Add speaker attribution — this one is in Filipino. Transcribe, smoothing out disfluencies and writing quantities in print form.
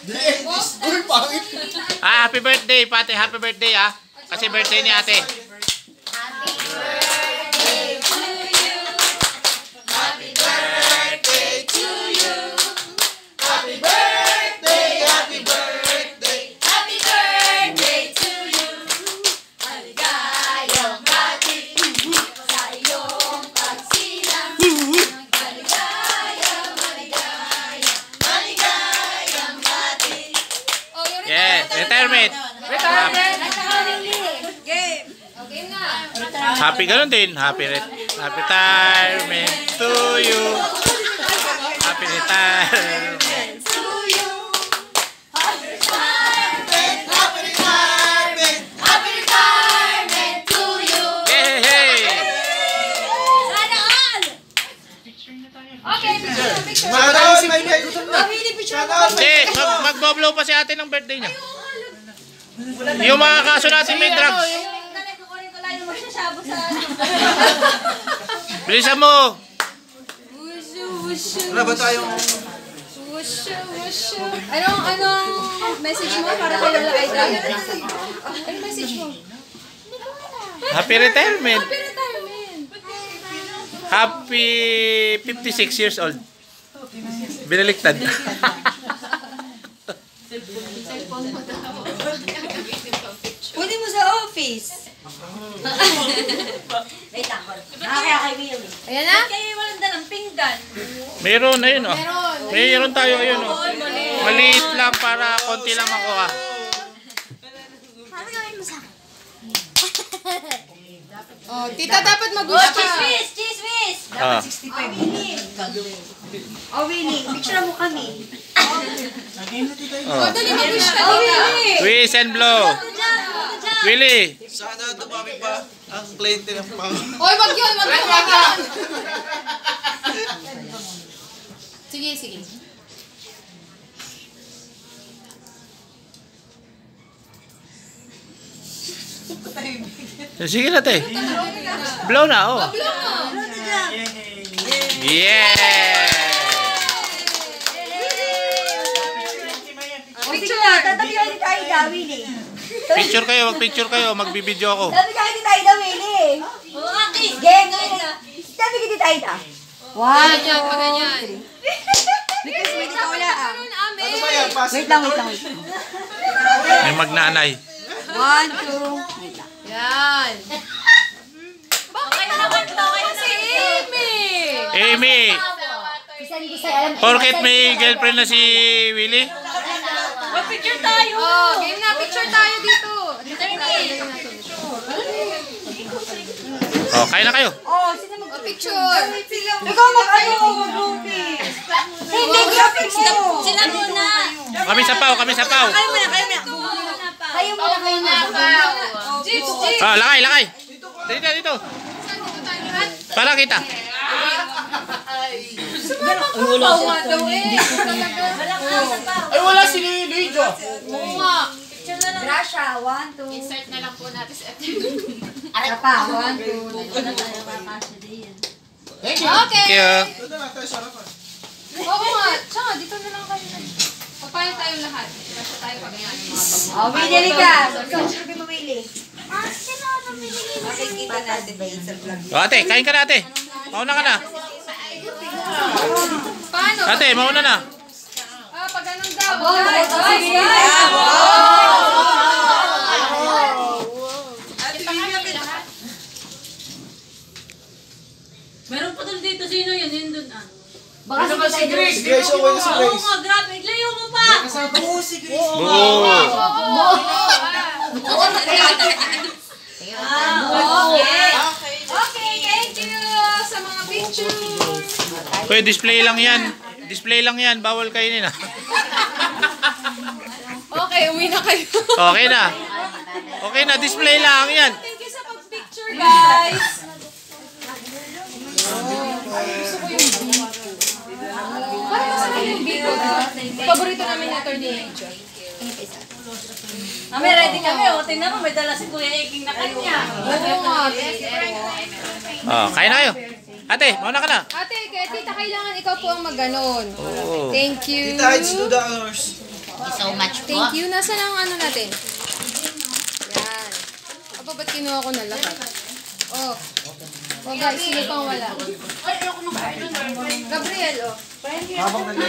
Speaker 1: Uy, pangit.
Speaker 2: Happy birthday, Pati. Happy birthday, ah. Kasi birthday ni ate. Yes, retirement. Happy ganun din. Happy retirement to you. Happy retirement. Hindi, magboblow pa si ate ng birthday niya. Yung mga kaso natin may drugs. Bilisan mo.
Speaker 1: Wala ba tayong...
Speaker 3: Anong message mo para kay Lola Aida? Anong message mo?
Speaker 2: Happy retirement.
Speaker 3: Happy retirement.
Speaker 2: Happy 56 years old. Binaliktad.
Speaker 4: Pwede mo sa office. Wait lang. Nakakaya kay Will.
Speaker 3: Ayan na?
Speaker 4: Kaya walang dalang pinggan.
Speaker 2: Meron na yun, oh. Meron tayo, ayun, oh. Maliit lang para konti lang makuha.
Speaker 4: Ano gawin mo sa akin?
Speaker 3: Oh, tita dapat mag-wish ka.
Speaker 4: Cheese whiz!
Speaker 2: Ah.
Speaker 4: Dapat 65 minutes. Oh, Winnie, picture mo kami.
Speaker 3: Oh, dali mag-wish ka, tita.
Speaker 2: Twist and blow. Willie.
Speaker 1: Sana dumami pa ang kliyente ng pang...
Speaker 3: Oy, wag yun, wag yun, wag yun. Sige, sige.
Speaker 2: Sige na, te. Blow na, oh. Yeah!
Speaker 4: Picture na, tatabi ka ni Taida, Winnie.
Speaker 2: Picture kayo, mag-picture kayo. Magbibideo ako.
Speaker 4: Tatabi ka ni Taida, Winnie. Game, tatabi ka ni Taida. One, two, three. Because Winnie ka wala ah.
Speaker 1: Ano ba yan?
Speaker 4: Wait lang.
Speaker 2: May magnanay.
Speaker 4: One, two, wait lang.
Speaker 3: Yan. Bakit naman to? Kaya si Amy.
Speaker 2: Amy! Porket may girlfriend na si Willie?
Speaker 4: Picture tayo.
Speaker 3: Oh, game na. Picture tayo dito.
Speaker 2: Oh, kain na kayo.
Speaker 4: Oh, sino
Speaker 3: Picture.
Speaker 4: Ikaw mag-ano, mag-groupie. Hindi, graphics mo. Sila muna.
Speaker 2: Kami sapaw.
Speaker 4: Kayo muna.
Speaker 2: Ah, lakay. Dito. Para kita.
Speaker 1: Ay, wala si Lijo.
Speaker 4: Grasha, one, two.
Speaker 3: Insert na lang po natin sa
Speaker 4: Ara pa, one, two.
Speaker 1: Thank you.
Speaker 3: Okay.
Speaker 2: Thank you.
Speaker 1: Ito na tayo sarapan.
Speaker 3: Oo nga. Tsaka, dito na lang kayo. Papayan tayong lahat. Kasi tayo pag yan.
Speaker 4: Oh, Willie ka. Picture mo, Willie. Makikita natin ba yun sa vlog?
Speaker 2: Oh, ate, kain ka na, ate. Mauna ka na.
Speaker 3: Paano?
Speaker 2: Ate, mauna na.
Speaker 3: Pag ganun daw.
Speaker 5: Meron pa doon dito. Sino yun? Yun doon ah.
Speaker 4: Baka ba si Grace?
Speaker 1: Si Grace, okay na si
Speaker 5: Oo
Speaker 1: Grace.
Speaker 5: nga, grabe. Layo mo pa.
Speaker 1: Oo, si Grace.
Speaker 3: Okay, thank you sa mga picture.
Speaker 2: Kuya, display lang yan. Bawal kainin, ah.
Speaker 3: Okay, uwi na kayo.
Speaker 2: Okay na, display lang yan.
Speaker 3: Thank you sa pag-picture, guys. Parang masama yung biko. Paborito namin ni Atty. Angel.
Speaker 5: Kami ready kami. O, tingnan mo. May dala si Kuya Eking na kanya.
Speaker 3: Oo nga.
Speaker 2: Oh, kain na kayo. Ate, mauna ka na.
Speaker 3: Ate, kaya tita, kailangan ikaw po ang mag-ganon.
Speaker 2: Oh.
Speaker 3: Thank you.
Speaker 1: Tita, it's $2.
Speaker 4: you so much po.
Speaker 3: Thank you. Nasaan ang ano natin? Yan. Aba, ba't kinuha ko na lahat? Oh. Oh guys, sino pang wala? Gabriel, oh.
Speaker 1: Habang nag